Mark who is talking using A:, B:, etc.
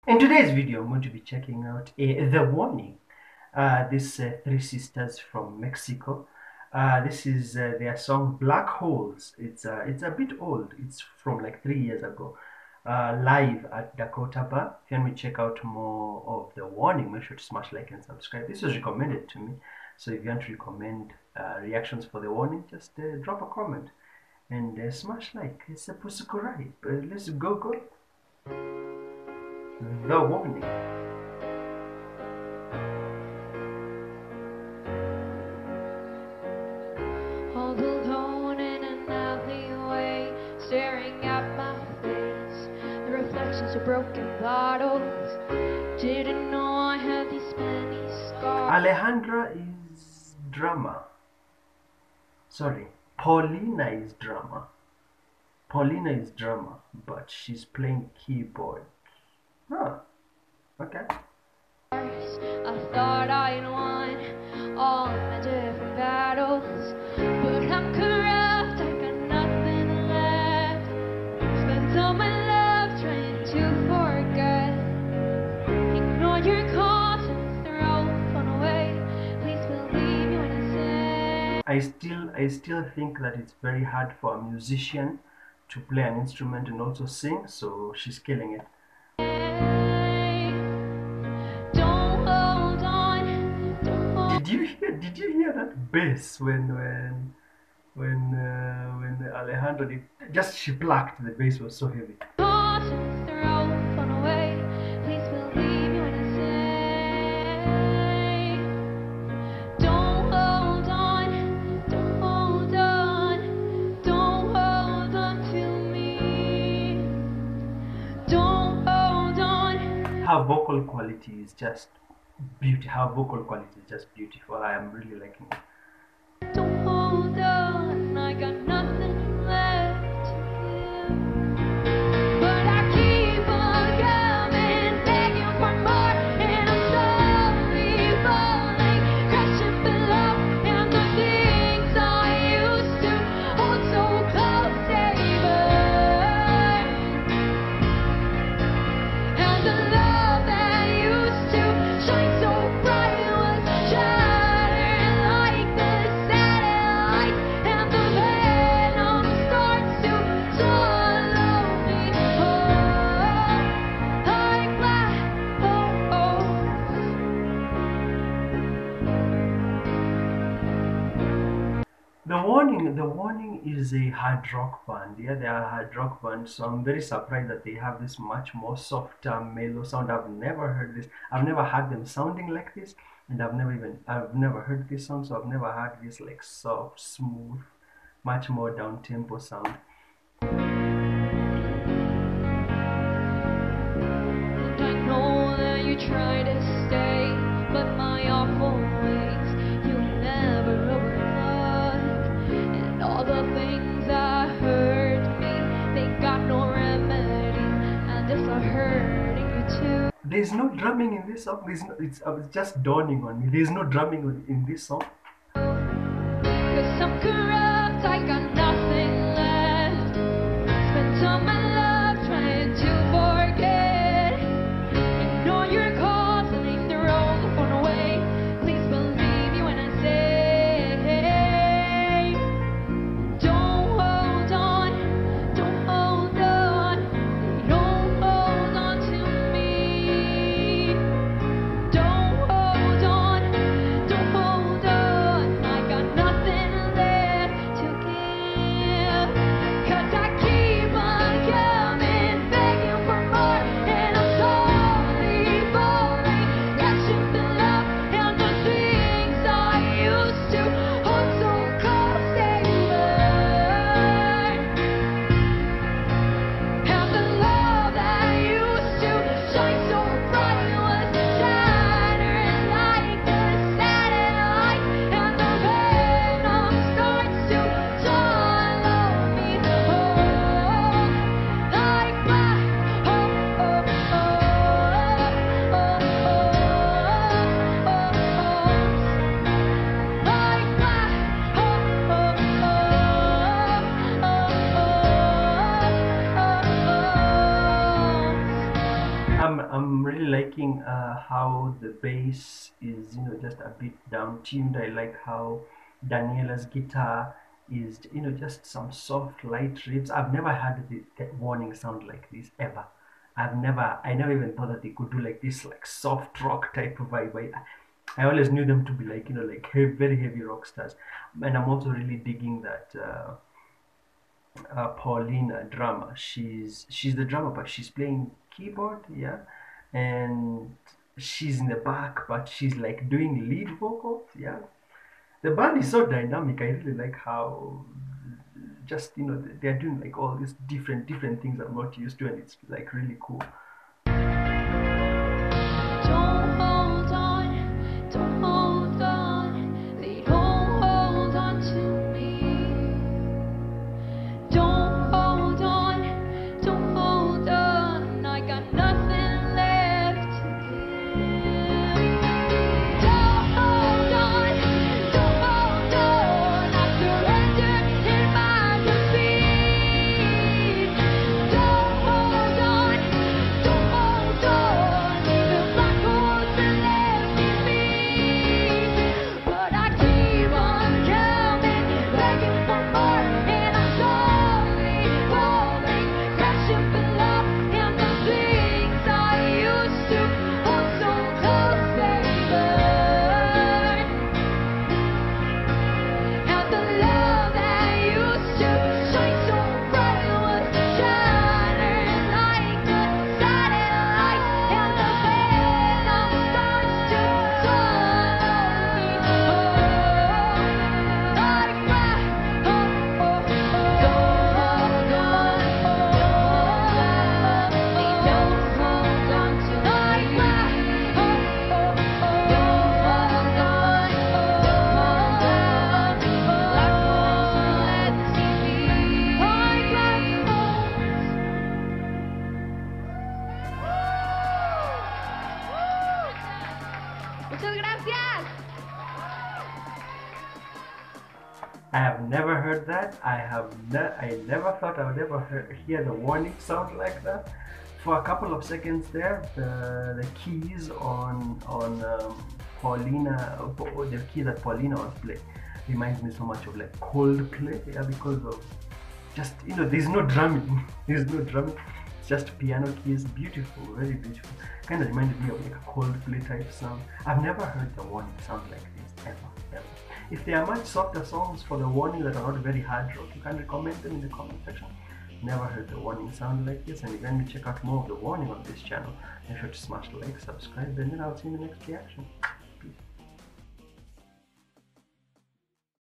A: In today's video, I'm going to be checking out The Warning. These three sisters from Mexico. This is their song Black Holes. It's a bit old. It's from like 3 years ago. Live at Dakota Bar. If you want me to check out more of The Warning, make sure to smash like and subscribe. This was recommended to me. So if you want to recommend reactions for The Warning, just drop a comment and smash like. It's a subscribe. Let's go. The Warning.
B: All alone in an alleyway, staring at my face, the reflections of broken bottles. Didn't know I had these many scars.
A: Alejandra is drama. Sorry, Paulina is drama. Paulina is drama, but she's playing keyboard. Huh. Okay.
B: I thought I'd won all my different battles, but I'm corrupt, I got nothing left. Spent all my love trying to forget. Ignore your calls and throw fun away. Please believe me when I say
A: I still think that it's very hard for a musician to play an instrument and also sing, so she's killing it. Did you hear that bass when Alejandra did, just she plucked, the bass was so heavy. Her vocal quality is just beauty. Her vocal quality is just beautiful. I am really liking it.
B: Don't hold on, I got nothing left to give. But I keep on coming, begging for more, and I'm slowly falling, crashing below. And the things I used to hold so close, they burn. And the love that used to shine so bright was shattered like the satellite, and the venom starts to swallow me whole, like black holes.
A: The Warning is a hard rock band. Yeah, they are a hard rock band, so I'm very surprised that they have this much more softer, mellow sound. I've never heard this. I've never had them sounding like this, and I've never heard this song, so I've never had this like soft, smooth, much more down tempo sound.
B: And I know that you try to stay, but my awful ways you never overlook. And all the things that hurt me, they got no remedy, and if they're hurting you too.
A: There's no drumming in this song. It's just dawning on me. There's no drumming in this song.
B: Cause I'm corrupt, I got nothing left. Spent all my love trying to forget. Ignore your calls and they throw the phone away. Please believe me when I say, don't hold on, don't hold on, don't hold on to me. Don't hold on, don't hold on, I got nothing left to give. Cause I keep on
A: I'm really liking how the bass is, just a bit down tuned. I like how Daniela's guitar is, just some soft light riffs. I've never had the warning sound like this ever. I never even thought that they could do like this, like soft rock type of vibe. I always knew them to be like, like very heavy rock stars. And I'm also really digging that Paulina drummer. She's the drummer, but she's playing keyboard, yeah, and she's in the back, but she's like doing lead vocals, yeah. The band is so dynamic. I really like how just they're doing like all these different things I'm not used to, and it's like really cool.
B: Don't hold on, don't hold on, they don't hold on to me. Don't hold on, I got nothing left to give. Don't hold on, I surrender in my defeat. Don't hold on, the black holes that left in me. But I keep on coming, begging for more, and I'm slowly falling, crashing below. And the things I used to hold so close, they burn. And the love that used to shine so bright was shattered like a satellite. And the venom starts to slowly like my don't hold on to like my don't Muchas gracias.
A: I have never heard that. I never thought I would ever hear the warning sound like that. For a couple of seconds there, the keys on Paulina, the key that Paulina was playing, reminds me so much of like Coldplay, yeah, because of just there's no drumming, there's no drumming. It's just piano keys, beautiful, very beautiful. Kind of reminded me of like a Coldplay type sound. I've never heard the warning sound like this ever. If there are much softer songs for the warning that are not very hard rock, you can recommend them in the comment section. Never heard the warning sound like this, and if you want to check out more of the warning on this channel, make sure to smash the like, subscribe, and then I'll see you in the next reaction.